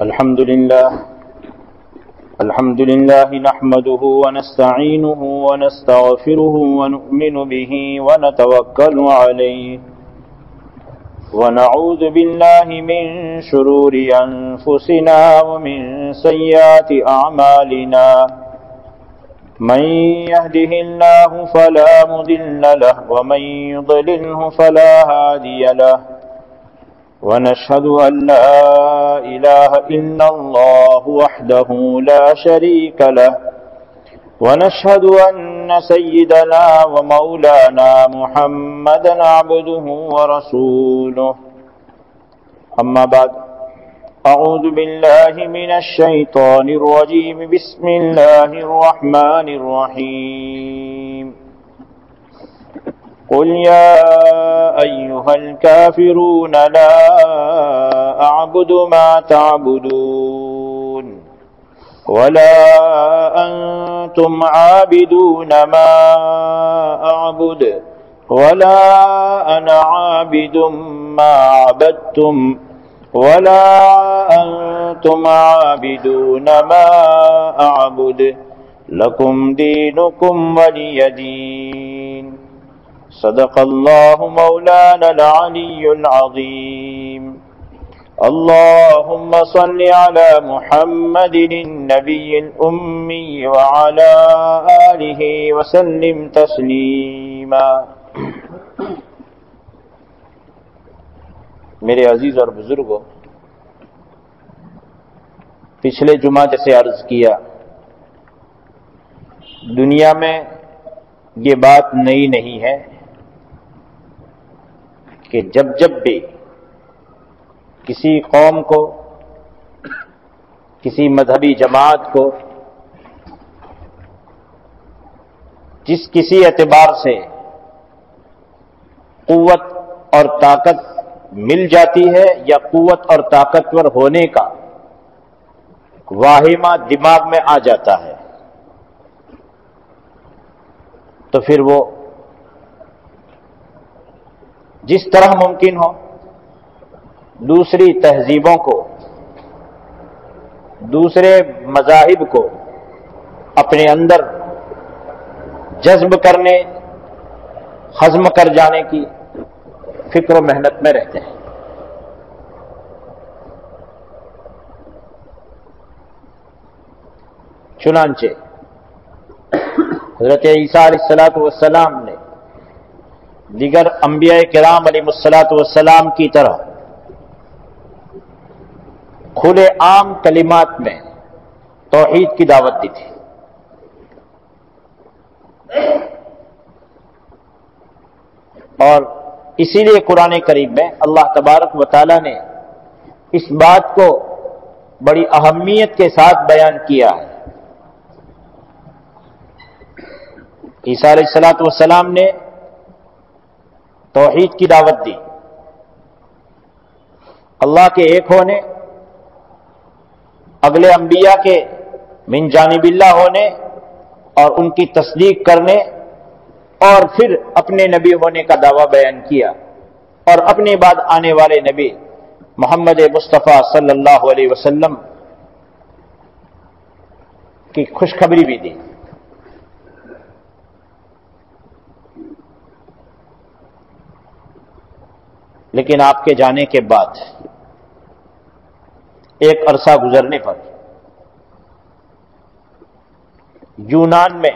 الحمد لله نحمده ونستعينه ونستغفره ونؤمن به ونتوكل عليه ونعوذ بالله من شرور أنفسنا ومن سيئات أعمالنا من يهده الله فلا مضل له ومن يضلله فلا هادي له ونشهد أن لا إله إلا الله وحده لا شريك له ونشهد أن سيدنا ومولانا محمدا عبده ورسوله أما بعد أعوذ بالله من الشيطان الرجيم بسم الله الرحمن الرحيم قل يا أيها الكافرون لا أعبد ما تعبدون ولا أنتم عابدون ما أعبد ولا أنا عابد ما عبدتم ولا أنتم عابدون ما أعبد لكم دينكم ولي دين صدق الله مولانا العلي العظيم اللهم صل على محمد النبي الأمي وعلى آله وسلم تسلیما۔ میرے عزیز اور بزرگوں، پچھلے جمعہ جیسے عرض کیا، دنیا میں یہ بات نئی نہیں ہے کہ جب بھی کسی قوم کو، کسی مذہبی جماعت کو جس کسی اعتبار سے قوت اور طاقت مل جاتی ہے یا قوت اور طاقتور ہونے کا واہمہ دماغ میں آ جاتا ہے، تو پھر وہ جس طرح ممکن ہو دوسری تہذیبوں کو، دوسرے مذاہب کو اپنے اندر جذب کرنے، ہضم کر جانے کی فکر و محنت میں رہتے ہیں۔ چنانچہ حضرت عیسیٰ علیہ السلام نے دیگر انبیاء کرام علیہ السلام کی طرح کھلے عام کلمات میں توحید کی دعوت دی تھی، اور اسی لیے قرآن کریم میں اللہ تبارک و تعالی نے اس بات کو بڑی اہمیت کے ساتھ بیان کیا ہے۔ عیسیٰ علیہ السلام نے توحید کی دعوت دی، اللہ کے ایک ہونے، اگلے انبیاء کے من جانب اللہ ہونے اور ان کی تصدیق کرنے، اور پھر اپنے نبی ہونے کا دعویٰ بیان کیا، اور اپنے بعد آنے والے نبی محمد مصطفیٰ صلی اللہ علیہ وسلم کی خوشخبری بھی دی۔ لیکن آپ کے جانے کے بعد ایک عرصہ گزرنے پر یونان میں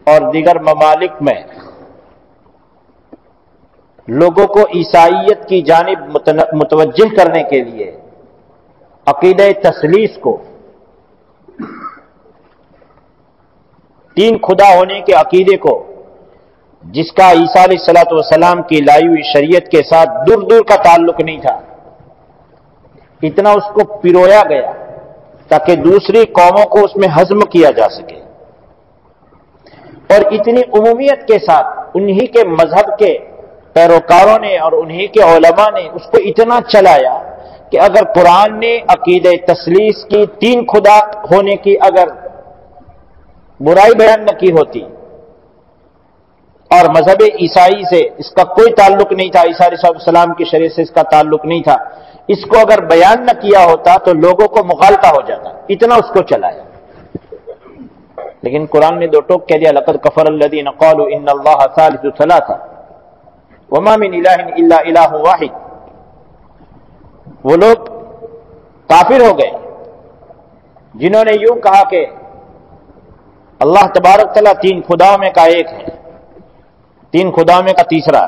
اور دیگر ممالک میں لوگوں کو عیسائیت کی جانب متوجہ کرنے کے لیے عقیدہ تثلیث کو، تین خدا ہونے کے عقیدے کو، جس کا عیسیٰ علیہ السلام کی لائی ہوئی شریعت کے ساتھ دور دور کا تعلق نہیں تھا، اتنا اس کو پرویا گیا تاکہ دوسری قوموں کو اس میں ہضم کیا جا سکے، اور اتنی عمومیت کے ساتھ انہی کے مذہب کے پیروکاروں نے اور انہی کے علماء نے اس کو اتنا چلایا کہ اگر قرآن نے عقیدہ تثلیث کی، تین خدا ہونے کی اگر برائی بیان نہ کی ہوتی اور مذہب عیسائی سے اس کا کوئی تعلق نہیں تھا، عیسیٰ علیہ السلام کی شریعت سے اس کا تعلق نہیں تھا، اس کو اگر بیان نہ کیا ہوتا تو لوگوں کو مغالطہ ہو جاتا، اتنا اس کو چلایا۔ لیکن قرآن نے دو ٹوک کہہ دیا، لقد کفر الذین قالوا ان اللہ ثالث ثلاثہ وما من الہ الا الہ واحد۔ وہ لوگ کافر ہو گئے جنہوں نے یوں کہا کہ اللہ تبارک تعالیٰ تین خداؤں میں کا ایک ہے، تین خداؤں میں کا تیسرا،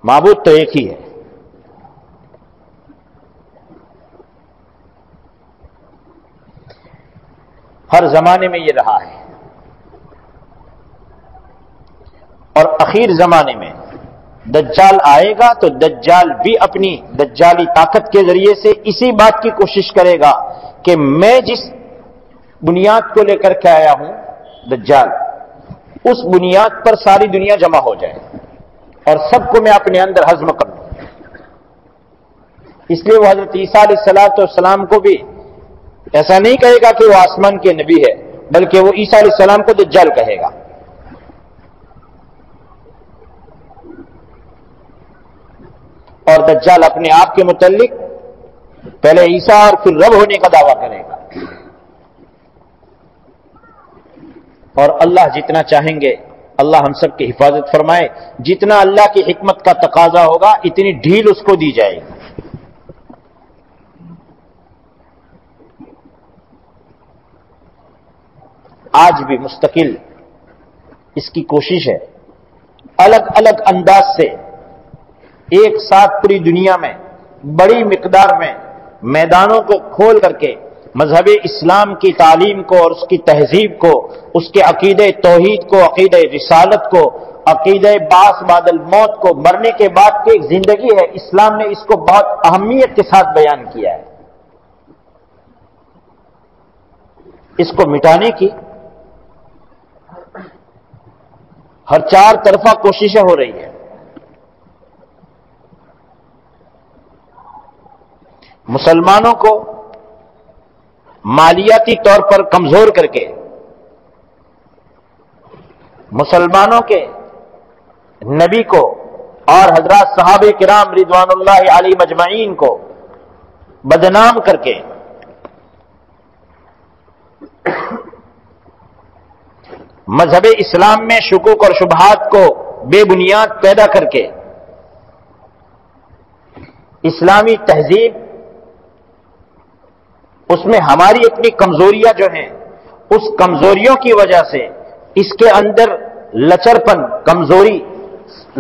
معبود تو ایک ہی ہے۔ ہر زمانے میں یہ رہا ہے، اور اخیر زمانے میں دجال آئے گا تو دجال بھی اپنی دجالی طاقت کے ذریعے سے اسی بات کی کوشش کرے گا کہ میں جس بنیاد کو لے کر کے آیا ہوں دجال، اس بنیاد پر ساری دنیا جمع ہو جائے اور سب کو میں اپنے اندر ہضم کر لوں۔ اس لیے وہ حضرت عیسیٰ علیہ السلام کو بھی ایسا نہیں کہے گا کہ وہ آسمان کے نبی ہے، بلکہ وہ عیسیٰ علیہ السلام کو دجال کہے گا۔ اور دجال اپنے آپ کے متعلق پہلے عیسیٰ اور پھر رب ہونے کا دعویٰ کرے گا، اور اللہ جتنا چاہیں گے، اللہ ہم سب کی حفاظت فرمائے، جتنا اللہ کی حکمت کا تقاضا ہوگا اتنی ڈھیل اس کو دی جائے گی۔ آج بھی مستقل اس کی کوشش ہے، الگ الگ انداز سے ایک ساتھ پوری دنیا میں بڑی مقدار میں میدانوں کو کھول کر کے مذہب اسلام کی تعلیم کو اور اس کی تہذیب کو، اس کے عقیدہ توحید کو، عقیدہ رسالت کو، عقیدہ بعث بعد الموت کو، مرنے کے بعد کی ایک زندگی ہے، اسلام نے اس کو بہت اہمیت کے ساتھ بیان کیا ہے۔ اس کو مٹانے کی ہر چار طرفہ کوششیں ہو رہی ہیں۔ مسلمانوں کو مالیاتی طور پر کمزور کر کے، مسلمانوں کے نبی کو اور حضرات صحابہ کرام رضوان اللہ علیہ مجمعین کو بدنام کر کے، مذہب اسلام میں شکوک اور شبہات کو بے بنیاد پیدا کر کے، اسلامی تہذیب اس میں ہماری اپنی کمزوریاں جو ہیں، اس کمزوریوں کی وجہ سے اس کے اندر لچرپن، کمزوری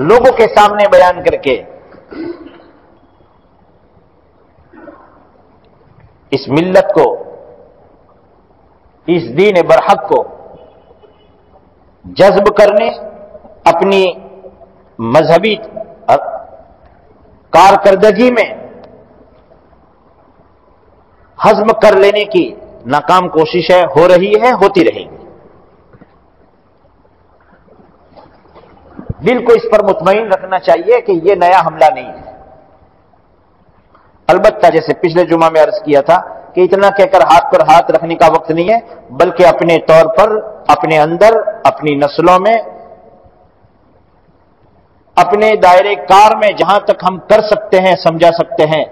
لوگوں کے سامنے بیان کر کے اس ملت کو، اس دین برحق کو جذب کرنے، اپنی مذہبی کارکردگی میں ہضم کر لینے کی ناکام کوششیں ہو رہی ہے، ہوتی رہیں گی۔ دل کو اس پر مطمئن رکھنا چاہیے کہ یہ نیا حملہ نہیں ہے۔ البتہ جیسے پچھلے جمعہ میں عرض کیا تھا کہ اتنا کہہ کر ہاتھ پر ہاتھ رکھنے کا وقت نہیں ہے، بلکہ اپنے طور پر، اپنے اندر، اپنی نسلوں میں، اپنے دائرے کار میں جہاں تک ہم کر سکتے ہیں، سمجھا سکتے ہیں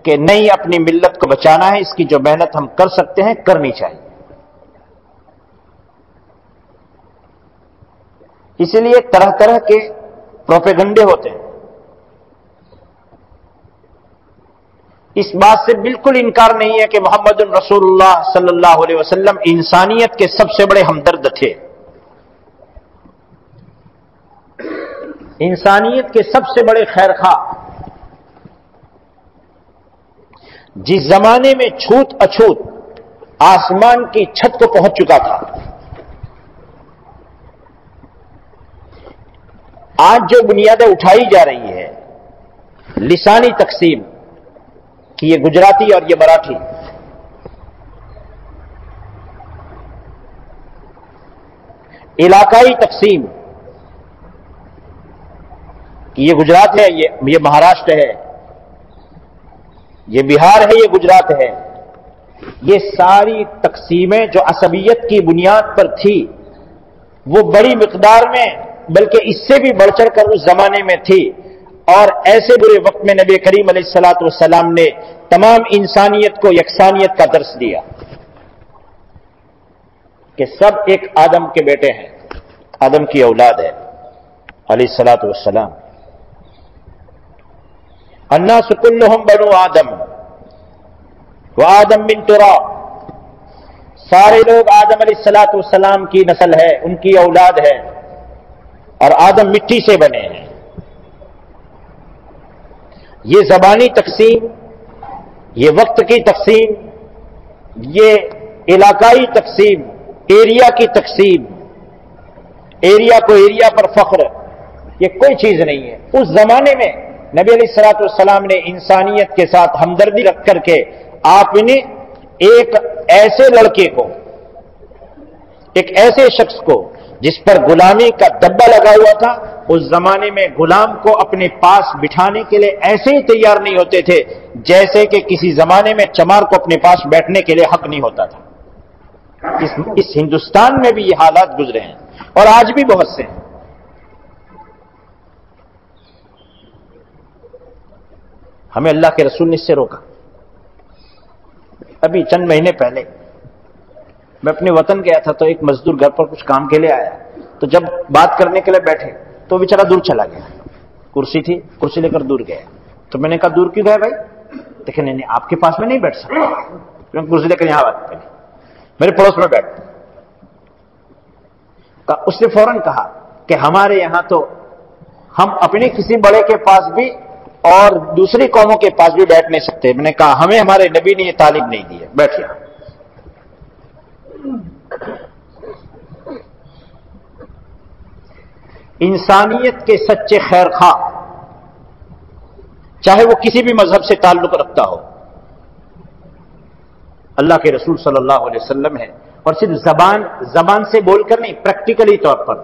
کہ نہیں، اپنی ملت کو بچانا ہے، اس کی جو محنت ہم کر سکتے ہیں کرنی چاہیے۔ اسی لیے طرح طرح کے پروپیگنڈے ہوتے ہیں۔ اس بات سے بالکل انکار نہیں ہے کہ محمد رسول اللہ صلی اللہ علیہ وسلم انسانیت کے سب سے بڑے ہمدرد تھے، انسانیت کے سب سے بڑے خیرخواہ۔ جس زمانے میں چھوت اچھوت آسمان کی چھت کو پہنچ چکا تھا، آج جو بنیادیں اٹھائی جا رہی ہے لسانی تقسیم کہ یہ گجراتی اور یہ مراٹھی، علاقائی تقسیم کہ یہ گجرات ہے، یہ مہاراشٹر ہے، یہ بہار ہے، یہ گجرات ہے، یہ ساری تقسیمیں جو عصبیت کی بنیاد پر تھی وہ بڑی مقدار میں بلکہ اس سے بھی بڑھ چڑھ کر اس زمانے میں تھی، اور ایسے برے وقت میں نبی کریم علیہ الصلوۃ والسلام نے تمام انسانیت کو یکسانیت کا درس دیا کہ سب ایک آدم کے بیٹے ہیں، آدم کی اولاد ہے علیہ الصلوۃ والسلام۔ الناس كلهم بنو آدم وآدم من تراب، سارے لوگ آدم علیہ الصلوۃ والسلام کی نسل ہے، ان کی اولاد ہے، اور آدم مٹی سے بنے ہیں۔ یہ زبانی تقسیم، یہ وقت کی تقسیم، یہ علاقائی تقسیم، ایریا کی تقسیم، ایریا کو ایریا پر فخر، یہ کوئی چیز نہیں ہے۔ اس زمانے میں نبی علیہ الصلوۃ والسلام نے انسانیت کے ساتھ ہمدردی رکھ کر کے آپ نے ایک ایسے لڑکے کو، ایک ایسے شخص کو جس پر غلامی کا دبا لگا ہوا تھا، اس زمانے میں غلام کو اپنے پاس بٹھانے کے لیے ایسے ہی تیار نہیں ہوتے تھے جیسے کہ کسی زمانے میں چمار کو اپنے پاس بیٹھنے کے لیے حق نہیں ہوتا تھا۔ اس ہندوستان میں بھی یہ حالات گزرے ہیں اور آج بھی بہت سے ہیں۔ ہمیں اللہ کے رسول نے اس سے روکا۔ ابھی چند مہینے پہلے میں اپنے وطن گیا تھا تو ایک مزدور گھر پر کچھ کام کے لیے آیا، تو جب بات کرنے کے لیے بیٹھے تو بیچارہ دور چلا گیا، کرسی تھی، کرسی لے کر دور گیا۔ تو میں نے کہا دور کیوں گئے بھائی؟ دیکھیں نہیں آپ کے پاس میں نہیں بیٹھ سکتا، کرسی لے کر یہاں بات کریں، میرے پڑوس میں بیٹھ۔ اس نے فوراً کہا کہ ہمارے یہاں تو ہم اپنے کسی بڑے کے پاس بھی اور دوسری قوموں کے پاس بھی بیٹھ نہیں سکتے۔ میں نے کہا ہمیں ہمارے نبی نے یہ تعلیم نہیں دی ہے، بیٹھیے۔ انسانیت کے سچے خیر خواہ، چاہے وہ کسی بھی مذہب سے تعلق رکھتا ہو، اللہ کے رسول صلی اللہ علیہ وسلم ہے، اور صرف زبان سے بول کر نہیں، پریکٹیکلی طور پر۔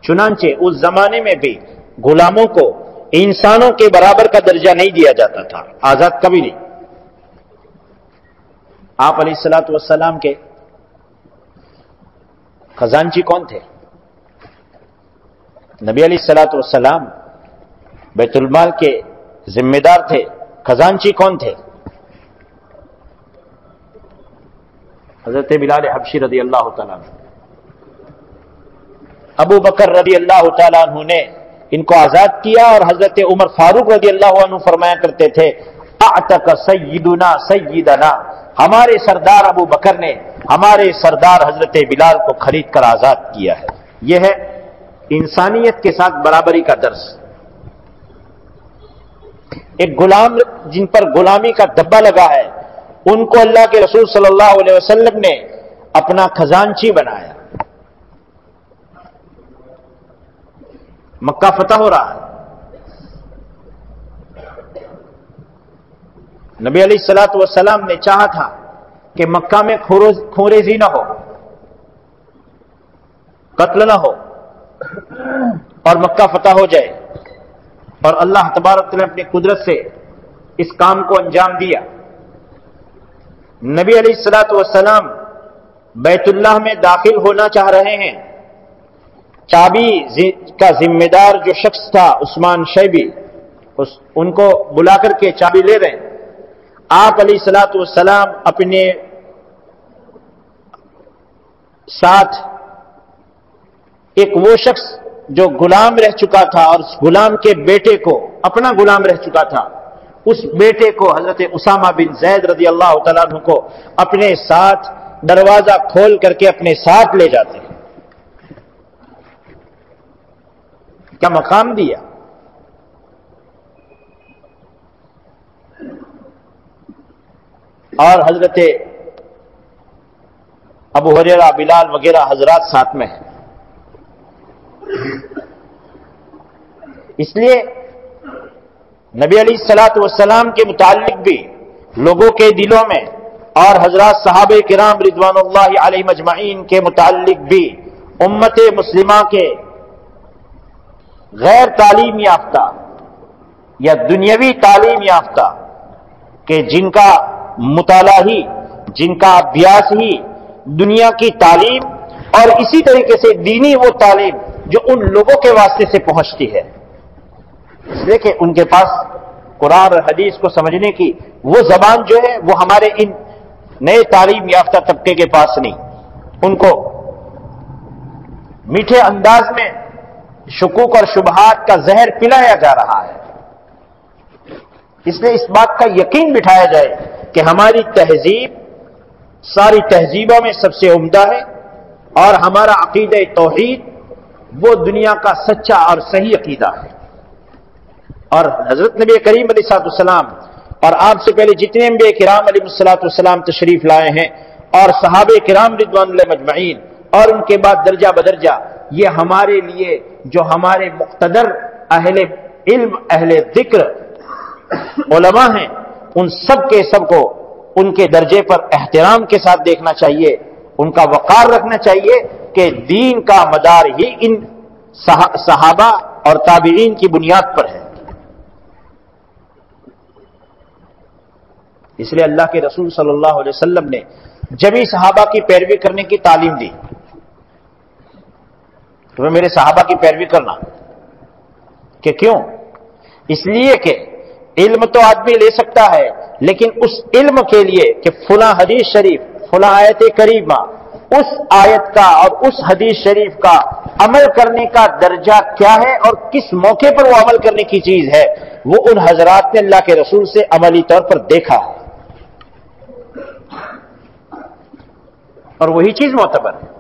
چنانچہ اس زمانے میں بھی غلاموں کو انسانوں کے برابر کا درجہ نہیں دیا جاتا تھا، آزاد کبھی نہیں۔ آپ علیہ الصلوۃ والسلام کے خزانچی کون تھے؟ نبی علیہ الصلوۃ والسلام بیت المال کے ذمہ دار تھے، خزانچی کون تھے؟ حضرت بلال حبشی رضی اللہ تعالیٰ عنہ۔ ابو بکر رضی اللہ تعالیٰ عنہ نے ان کو آزاد کیا، اور حضرت عمر فاروق رضی اللہ عنہ فرمایا کرتے تھے اعتق سیدنا سیدنا، ہمارے سردار ابو بکر نے ہمارے سردار حضرت بلال کو خرید کر آزاد کیا ہے۔ یہ ہے انسانیت کے ساتھ برابری کا درس۔ ایک غلام جن پر غلامی کا دبا لگا ہے، ان کو اللہ کے رسول صلی اللہ علیہ وسلم نے اپنا خزانچی بنایا۔ مکہ فتح ہو رہا ہے، نبی علیہ الصلوۃ والسلام نے چاہا تھا کہ مکہ میں خونریزی نہ ہو، قتل نہ ہو، اور مکہ فتح ہو جائے، اور اللہ تبارک نے اپنی قدرت سے اس کام کو انجام دیا۔ نبی علیہ الصلوۃ والسلام بیت اللہ میں داخل ہونا چاہ رہے ہیں، چابی کا ذمہ دار جو شخص تھا عثمان شیبی، ان کو بلا کر کے چابی لے رہے ہیں۔ آپ علیہ الصلوۃ والسلام اپنے ساتھ ایک وہ شخص جو غلام رہ چکا تھا اور اس غلام کے بیٹے کو اپنا غلام رہ چکا تھا، اس بیٹے کو حضرت اسامہ بن زید رضی اللہ تعالیٰ عنہ کو اپنے ساتھ دروازہ کھول کر کے اپنے ساتھ لے جاتے ہیں۔ کیا مقام دیا! اور حضرت ابو ہریرہ، بلال وغیرہ حضرات ساتھ میں ہیں۔ اس لیے نبی علیہ الصلوۃ والسلام کے متعلق بھی لوگوں کے دلوں میں، اور حضرات صحابہ کرام رضوان اللہ علیہم اجمعین کے متعلق بھی امت مسلمہ کے غیر تعلیم یافتہ یا دنیاوی تعلیم یافتہ کہ جن کا مطالعہ ہی جن کا ابیاس ہی دنیا کی تعلیم اور اسی طریقے سے دینی وہ تعلیم جو ان لوگوں کے واسطے سے پہنچتی ہے، اس لیے کہ ان کے پاس قرآن اور حدیث کو سمجھنے کی وہ زبان جو ہے وہ ہمارے ان نئے تعلیم یافتہ طبقے کے پاس نہیں. ان کو میٹھے انداز میں شکوک اور شبہات کا زہر پلایا جا رہا ہے. اس لیے اس بات کا یقین بٹھایا جائے کہ ہماری تہذیب ساری تہذیبوں میں سب سے عمدہ ہے، اور ہمارا عقیدہ توحید وہ دنیا کا سچا اور صحیح عقیدہ ہے. اور حضرت نبی کریم علیہ الصلوۃ والسلام اور آپ سے پہلے جتنے انبیاء کرام علیہ الصلوۃ والسلام تشریف لائے ہیں اور صحابہ کرام رضوان اللہ مجمعین اور ان کے بعد درجہ بدرجہ، یہ ہمارے لیے جو ہمارے مقتدر اہل علم اہل ذکر علماء ہیں، ان سب کے سب کو ان کے درجے پر احترام کے ساتھ دیکھنا چاہیے، ان کا وقار رکھنا چاہیے کہ دین کا مدار ہی ان صحابہ اور تابعین کی بنیاد پر ہے. اس لیے اللہ کے رسول صلی اللہ علیہ وسلم نے جمی صحابہ کی پیروی کرنے کی تعلیم دی. تمہیں میرے صحابہ کی پیروی کرنا کہ کیوں؟ اس لیے کہ علم تو آدمی لے سکتا ہے، لیکن اس علم کے لیے کہ فلاں حدیث شریف فلاں آیت کریمہ، اس آیت کا اور اس حدیث شریف کا عمل کرنے کا درجہ کیا ہے اور کس موقع پر وہ عمل کرنے کی چیز ہے، وہ ان حضرات نے اللہ کے رسول سے عملی طور پر دیکھا ہے، اور وہی چیز معتبر ہے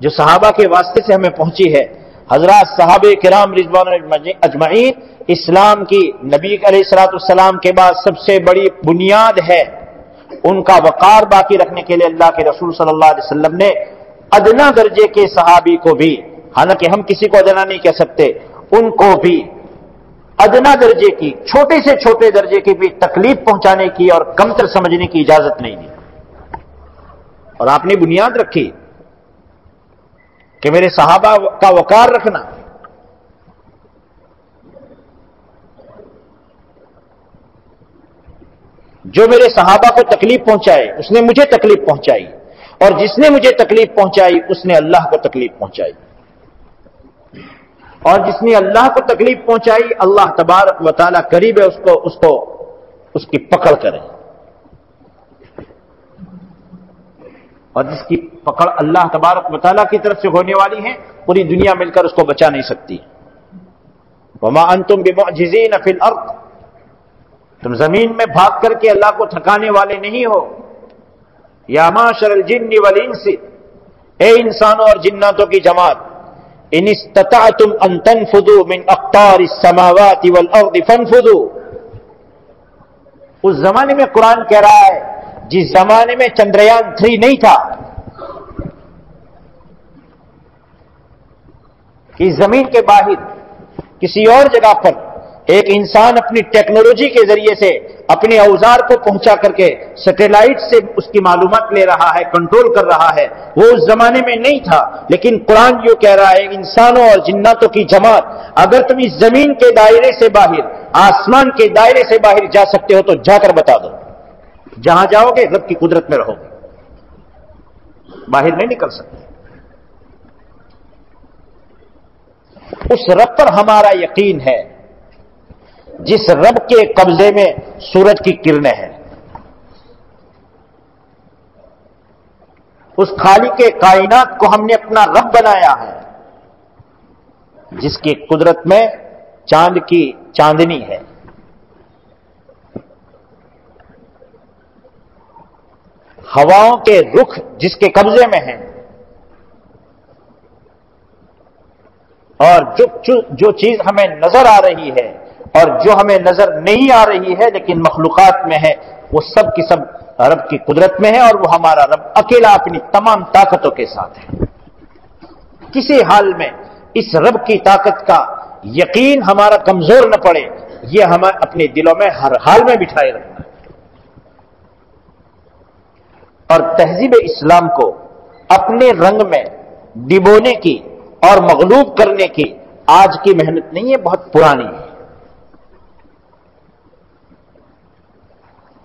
جو صحابہ کے واسطے سے ہمیں پہنچی ہے. حضرات صحابہ کرام رضوان اجمعین اسلام کی نبی علیہ الصلوۃ والسلام کے بعد سب سے بڑی بنیاد ہے. ان کا وقار باقی رکھنے کے لیے اللہ کے رسول صلی اللہ علیہ وسلم نے ادنا درجے کے صحابی کو بھی، حالانکہ ہم کسی کو ادنا نہیں کہہ سکتے، ان کو بھی ادنا درجے کی، چھوٹے سے چھوٹے درجے کی بھی تکلیف پہنچانے کی اور کمتر سمجھنے کی اجازت نہیں دی. اور آپ نے بنیاد رکھی کہ میرے صحابہ کا وقار رکھنا. جو میرے صحابہ کو تکلیف پہنچائے اس نے مجھے تکلیف پہنچائی، اور جس نے مجھے تکلیف پہنچائی اس نے اللہ کو تکلیف پہنچائی، اور جس نے اللہ کو تکلیف پہنچائی اللہ تبارک و تعالیٰ قریب ہے اس کی پکڑ کرے، اور جس کی پکڑ اللہ تبارک و تعالیٰ کی طرف سے ہونے والی ہے پوری دنیا مل کر اس کو بچا نہیں سکتی. وما انتم بمعجزین فی الارض، تم زمین میں بھاگ کر کے اللہ کو تھکانے والے نہیں ہو. یا معاشر الجن والانس، اے انسانوں اور جناتوں کی جماعت، ان استطعتم ان تنفذوا من اقطار السماوات والارض فانفذوا. اس زمانے میں قرآن کہہ رہا ہے جس زمانے میں چندریان 3 نہیں تھا، کہ زمین کے باہر کسی اور جگہ پر ایک انسان اپنی ٹیکنالوجی کے ذریعے سے اپنے اوزار کو پہنچا کر کے سیٹلائٹ سے اس کی معلومات لے رہا ہے، کنٹرول کر رہا ہے، وہ اس زمانے میں نہیں تھا. لیکن قرآن یہ کہہ رہا ہے انسانوں اور جناتوں کی جماعت، اگر تم اس زمین کے دائرے سے باہر، آسمان کے دائرے سے باہر جا سکتے ہو تو جا کر بتا دو. جہاں جاؤ گے رب کی قدرت میں رہو گے، باہر نہیں نکل سکتے. اس رب پر ہمارا یقین ہے جس رب کے قبضے میں سورج کی کرنیں ہیں، اس خالق کے کائنات کو ہم نے اپنا رب بنایا ہے، جس کی قدرت میں چاند کی چاندنی ہے، ہواؤں کے رخ جس کے قبضے میں ہیں، اور جو چیز ہمیں نظر آ رہی ہے اور جو ہمیں نظر نہیں آ رہی ہے لیکن مخلوقات میں ہے، وہ سب کی سب رب کی قدرت میں ہے، اور وہ ہمارا رب اکیلا اپنی تمام طاقتوں کے ساتھ ہے. کسی حال میں اس رب کی طاقت کا یقین ہمارا کمزور نہ پڑے، یہ ہمیں اپنے دلوں میں ہر حال میں بٹھائے رکھنا ہے. اور تہذیب اسلام کو اپنے رنگ میں ڈبونے کی اور مغلوب کرنے کی آج کی محنت نہیں ہے، بہت پرانی ہے.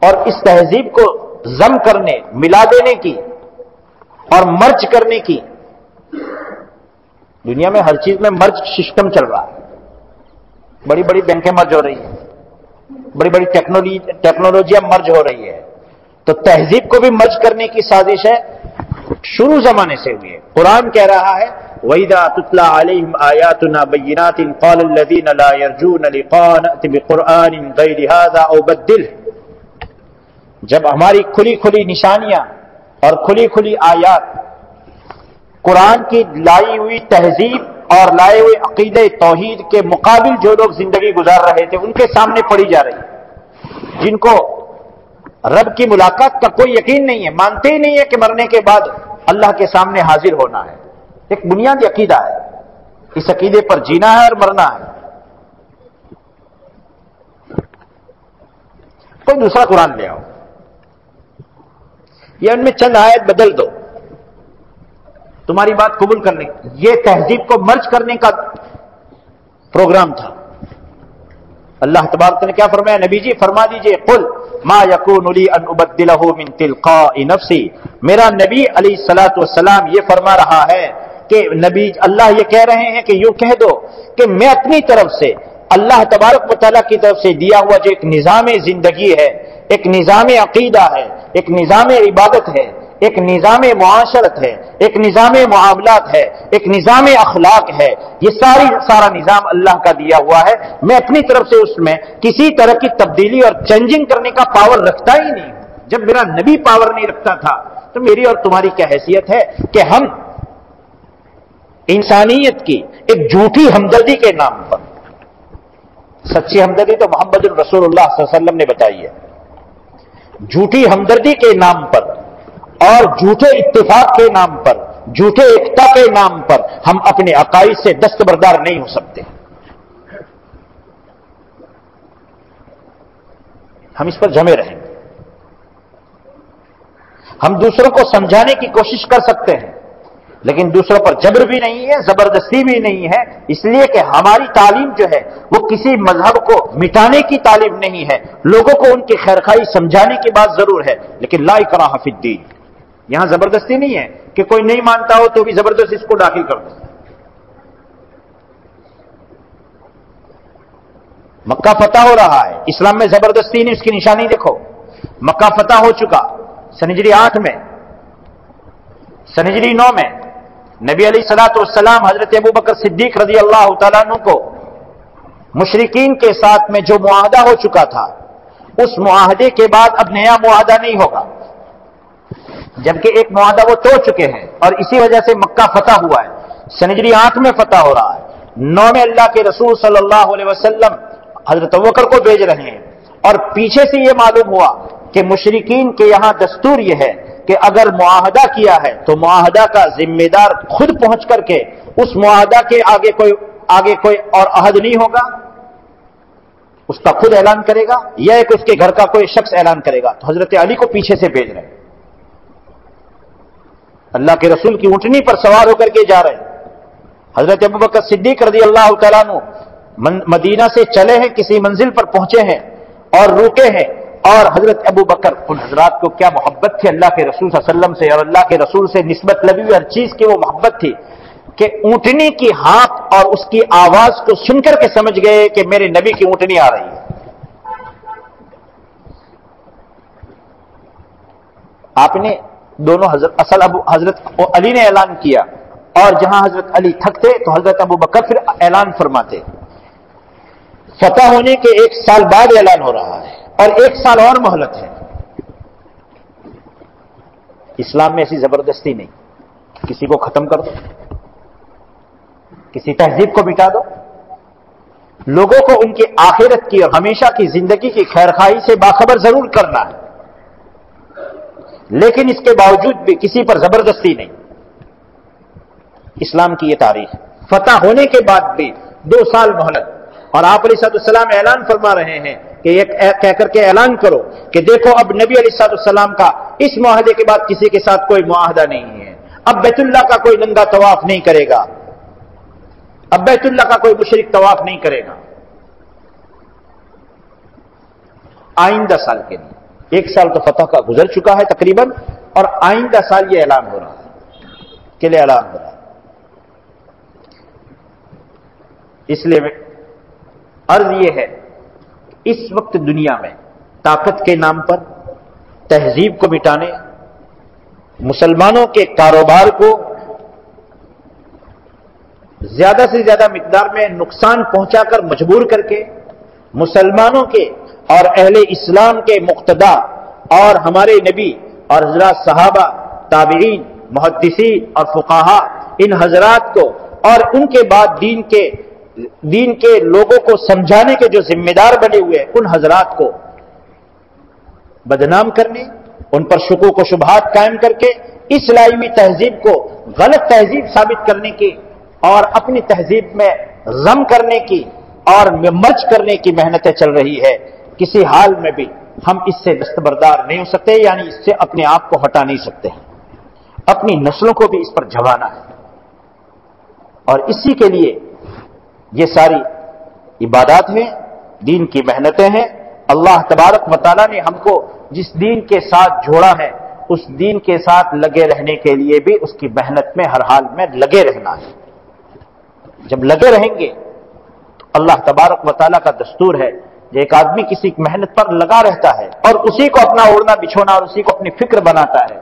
اور اس تہذیب کو ضم کرنے، ملا دینے کی اور مرج کرنے کی. دنیا میں ہر چیز میں مرج سسٹم چل رہا ہے. بڑی بڑی بینکیں مرج ہو رہی ہیں، بڑی بڑی ٹیکنالوجیاں مرج ہو رہی ہے. تو تہذیب کو بھی مرج کرنے کی سازش ہے، شروع زمانے سے ہوئی ہے. قرآن کہہ رہا ہے وَإِذَا تُتْلَىٰ عَلَيْهِمْ آيَاتُنَا بَيِّنَاتٍ قَالَ الَّذِينَ لَا يَرْجُونَ لِقَاءَنَا ائْتِ بِقُرْآنٍ غَيْرِ هَٰذَا أَوْ بَدِّلْهُ. جب ہماری کھلی کھلی نشانیاں اور کھلی کھلی آیات قرآن کی لائی ہوئی تہذیب اور لائے ہوئے عقیدہ توحید کے مقابل جو لوگ زندگی گزار رہے تھے ان کے سامنے پڑھی جا رہی، جن کو رب کی ملاقات کا کوئی یقین نہیں ہے، مانتے ہی نہیں ہے کہ مرنے کے بعد اللہ کے سامنے حاضر ہونا ہے. ایک بنیادی عقیدہ ہے، اس عقیدے پر جینا ہے اور مرنا ہے. کوئی دوسرا قرآن لے آؤ یا ان میں چند آیت بدل دو، تمہاری بات قبول کرنے. یہ تہذیب کو مرج کرنے کا پروگرام تھا. اللہ تبارک نے کیا فرمایا؟ نبی جی فرما دیجئے قل ما یکون لی ان ابدلہ من تلقاء نفسی. میرا نبی علیہ الصلوۃ والسلام یہ فرما رہا ہے کہ نبی اللہ یہ کہہ رہے ہیں کہ یوں کہہ دو کہ میں اپنی طرف سے اللہ تبارک و تعالیٰ کی طرف سے دیا ہوا جو ایک نظام زندگی ہے، ایک نظام عقیدہ ہے، ایک نظام عبادت ہے، ایک نظام معاشرت ہے، ایک نظام معاملات ہے، ایک نظام اخلاق ہے، یہ سارا نظام اللہ کا دیا ہوا ہے. میں اپنی طرف سے اس میں کسی طرح کی تبدیلی اور چینجنگ کرنے کا پاور رکھتا ہی نہیں. جب میرا نبی پاور نہیں رکھتا تھا تو میری اور تمہاری کیا حیثیت ہے کہ ہم انسانیت کی ایک جھوٹی ہمدردی کے نام پر، سچی ہمدردی تو محمد الرسول اللہ صلی اللہ علیہ وسلم نے بتائی ہے، جھوٹی ہمدردی کے نام پر اور جھوٹے اتفاق کے نام پر، جھوٹے ایکتا کے نام پر ہم اپنے عقائد سے دستبردار نہیں ہو سکتے. ہم اس پر جمے رہیں گے. ہم دوسروں کو سمجھانے کی کوشش کر سکتے ہیں لیکن دوسروں پر جبر بھی نہیں ہے، زبردستی بھی نہیں ہے، اس لیے کہ ہماری تعلیم جو ہے وہ کسی مذہب کو مٹانے کی تعلیم نہیں ہے. لوگوں کو ان کی خیرخواہی سمجھانے کی بات ضرور ہے لیکن لا اکراہ فی الدین. یہاں زبردستی نہیں ہے کہ کوئی نہیں مانتا ہو تو بھی زبردستی اس کو داخل کر دو. مکہ فتح ہو رہا ہے، اسلام میں زبردستی نہیں، اس کی نشانی دیکھو. مکہ فتح ہو چکا سنجری 8 میں، سنجری 9 میں نبی علیہ الصلوۃ والسلام حضرت ابوبکر صدیق رضی اللہ تعالیٰ عنہ کو مشرکین کے ساتھ میں جو معاہدہ ہو چکا تھا اس معاہدے کے بعد اب نیا معاہدہ نہیں ہوگا، جبکہ ایک معاہدہ وہ توڑ چکے ہیں اور اسی وجہ سے مکہ فتح ہوا ہے. سنجری 8 میں فتح ہو رہا ہے. 9 میں اللہ کے رسول صلی اللہ علیہ وسلم حضرت ابوبکر کو بھیج رہے ہیں اور پیچھے سے یہ معلوم ہوا کہ مشرکین کے یہاں دستور یہ ہے کہ اگر معاہدہ کیا ہے تو معاہدہ کا ذمہ دار خود پہنچ کر کے اس معاہدہ کے آگے کوئی اور عہد نہیں ہوگا، اس کا خود اعلان کرے گا یا ایک اس کے گھر کا کوئی شخص اعلان کرے گا. تو حضرت علی کو پیچھے سے بھیج رہے ہیں، اللہ کے رسول کی اونٹنی پر سوار ہو کر کے جا رہے ہیں. حضرت ابوبکر صدیق رضی اللہ تعالیٰ عنہ مدینہ سے چلے ہیں، کسی منزل پر پہنچے ہیں اور رکے ہیں، اور حضرت ابوبکر، ان حضرات کو کیا محبت تھی اللہ کے رسول صلی اللہ علیہ وسلم سے اور اللہ کے رسول سے نسبت لگی ہوئی ہر چیز کی وہ محبت تھی کہ اونٹنی کی ہانپ اور اس کی آواز کو سن کر کے سمجھ گئے کہ میرے نبی کی اونٹنی آ رہی ہے. آپ نے دونوں حضرت علی نے اعلان کیا اور جہاں حضرت علی تھکتے تو حضرت ابوبکر پھر اعلان فرماتے. فتح ہونے کے 1 سال بعد اعلان ہو رہا ہے اور 1 سال اور مہلت ہے. اسلام میں ایسی زبردستی نہیں، کسی کو ختم کر دو، کسی تہذیب کو مٹا دو. لوگوں کو ان کی آخرت کی اور ہمیشہ کی زندگی کی خیرخواہی سے باخبر ضرور کرنا ہے لیکن اس کے باوجود بھی کسی پر زبردستی نہیں. اسلام کی یہ تاریخ فتح ہونے کے بعد بھی 2 سال مہلت. اور آپ علیہ السلام اعلان فرما رہے ہیں کہ یہ کہہ کر کے اعلان کرو کہ دیکھو اب نبی علیہ السلام کا اس معاہدے کے بعد کسی کے ساتھ کوئی معاہدہ نہیں ہے. اب بیت اللہ کا کوئی ننگا طواف نہیں کرے گا، اب بیت اللہ کا کوئی مشرک طواف نہیں کرے گا آئندہ سال کے لیے. 1 سال تو فتح کا گزر چکا ہے تقریباً، اور آئندہ سال یہ اعلان ہو رہا ہے، کے لیے اعلان ہو رہا ہے۔ اس لیے عرض یہ ہے، اس وقت دنیا میں طاقت کے نام پر تہذیب کو مٹانے، مسلمانوں کے کاروبار کو زیادہ سے زیادہ مقدار میں نقصان پہنچا کر مجبور کر کے مسلمانوں کے اور اہل اسلام کے مقتدا اور ہمارے نبی اور حضرات صحابہ، تابعین، محدثین اور فقہاء، ان حضرات کو اور ان کے بعد دین کے لوگوں کو سمجھانے کے جو ذمہ دار بنے ہوئے ان حضرات کو بدنام کرنے، ان پر شکوک و شبہات قائم کر کے اسلامی تہذیب کو غلط تہذیب ثابت کرنے کی اور اپنی تہذیب میں غم کرنے کی اور مرج کرنے کی محنتیں چل رہی ہے۔ کسی حال میں بھی ہم اس سے دستبردار نہیں ہو سکتے، یعنی اس سے اپنے آپ کو ہٹا نہیں سکتے ہیں، اپنی نسلوں کو بھی اس پر جھوانا ہے، اور اسی کے لیے یہ ساری عبادات ہیں، دین کی محنتیں ہیں۔ اللہ تبارک و تعالیٰ نے ہم کو جس دین کے ساتھ جوڑا ہے اس دین کے ساتھ لگے رہنے کے لیے بھی اس کی محنت میں ہر حال میں لگے رہنا ہے۔ جب لگے رہیں گے تو اللہ تبارک و تعالیٰ کا دستور ہے، ایک آدمی کسی محنت پر لگا رہتا ہے اور اسی کو اپنا اوڑھنا بچھونا اور اسی کو اپنی فکر بناتا ہے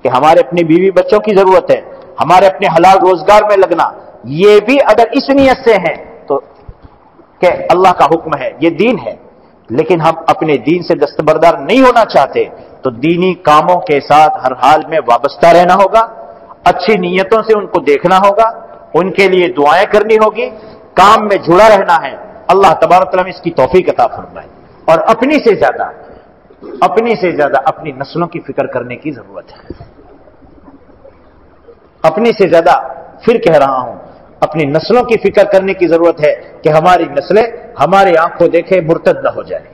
کہ ہمارے اپنے بیوی بچوں کی ضرورت ہے، ہمارے اپنے حلال روزگار میں لگنا، یہ بھی اگر اس نیت سے ہے تو کہ اللہ کا حکم ہے، یہ دین ہے، لیکن ہم اپنے دین سے دستبردار نہیں ہونا چاہتے تو دینی کاموں کے ساتھ ہر حال میں وابستہ رہنا ہوگا، اچھی نیتوں سے ان کو دیکھنا ہوگا، ان کے لیے دعائیں کرنی ہوگی، کام میں جڑا رہنا ہے۔ اللہ تبارک و تعالیٰ اس کی توفیق عطا فرمائے، اور اپنی سے زیادہ اپنی نسلوں کی فکر کرنے کی ضرورت ہے۔ اپنی سے زیادہ پھر کہہ رہا ہوں، اپنی نسلوں کی فکر کرنے کی ضرورت ہے کہ ہماری نسلیں ہمارے آنکھ کو دیکھے مرتد نہ ہو جائے۔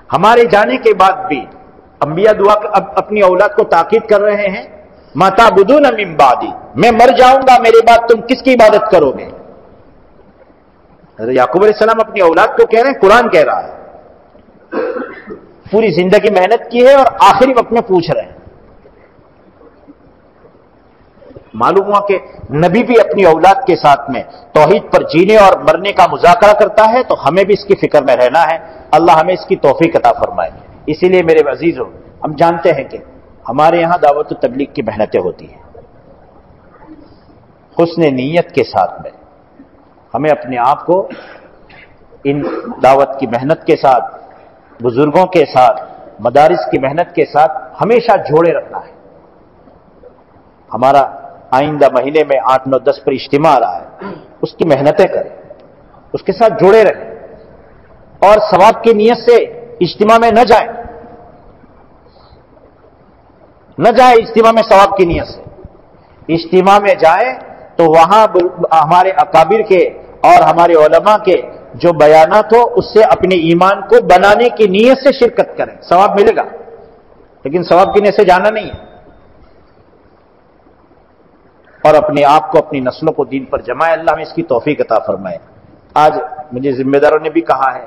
ہمارے جانے کے بعد بھی انبیاء اپنی اولاد کو تاکید کر رہے ہیں، ما تعبدون من بعدی، میں مر جاؤں گا، میرے بعد تم کس کی عبادت کرو گے؟ حضرت یعقوب علیہ السلام اپنی اولاد کو کہہ رہے ہیں، قرآن کہہ رہا ہے، پوری زندگی محنت کی ہے اور آخری وقت میں پوچھ رہے ہیں۔ معلوم ہوا کہ نبی بھی اپنی اولاد کے ساتھ میں توحید پر جینے اور مرنے کا مذاکرہ کرتا ہے، تو ہمیں بھی اس کی فکر میں رہنا ہے۔ اللہ ہمیں اس کی توفیق عطا فرمائے۔ اسی لیے میرے عزیزوں، ہم جانتے ہیں کہ ہمارے یہاں دعوت و تبلیغ کی محنتیں ہوتی ہیں، حسن نیت کے ساتھ میں ہمیں اپنے آپ کو ان دعوت کی محنت کے ساتھ، بزرگوں کے ساتھ، مدارس کی محنت کے ساتھ ہمیشہ جوڑے رکھنا ہے۔ ہمارا آئندہ مہینے میں 8، 9، 10 پر اجتماع آ رہا ہے، اس کی محنتیں کریں، اس کے ساتھ جڑے رہیں، اور ثواب کی نیت سے اجتماع میں نہ جائیں اجتماع میں ثواب کی نیت سے۔ اجتماع میں جائیں تو وہاں ہمارے اکابر کے اور ہمارے علماء کے جو بیانات ہو اس سے اپنے ایمان کو بنانے کی نیت سے شرکت کریں، ثواب ملے گا، لیکن ثواب کی نیت سے جانا نہیں ہے۔ اور اپنے آپ کو، اپنی نسلوں کو دین پر جمائے۔ اللہ میں اس کی توفیق عطا فرمائے۔ آج مجھے ذمہ داروں نے بھی کہا ہے،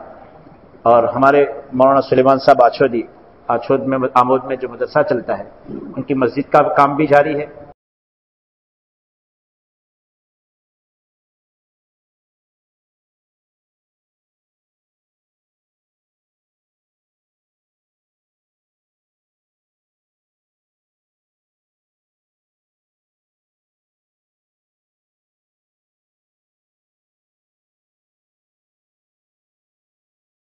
اور ہمارے مولانا سلیمان صاحب آمود میں جو مدرسہ چلتا ہے ان کی مسجد کا کام بھی جاری ہے،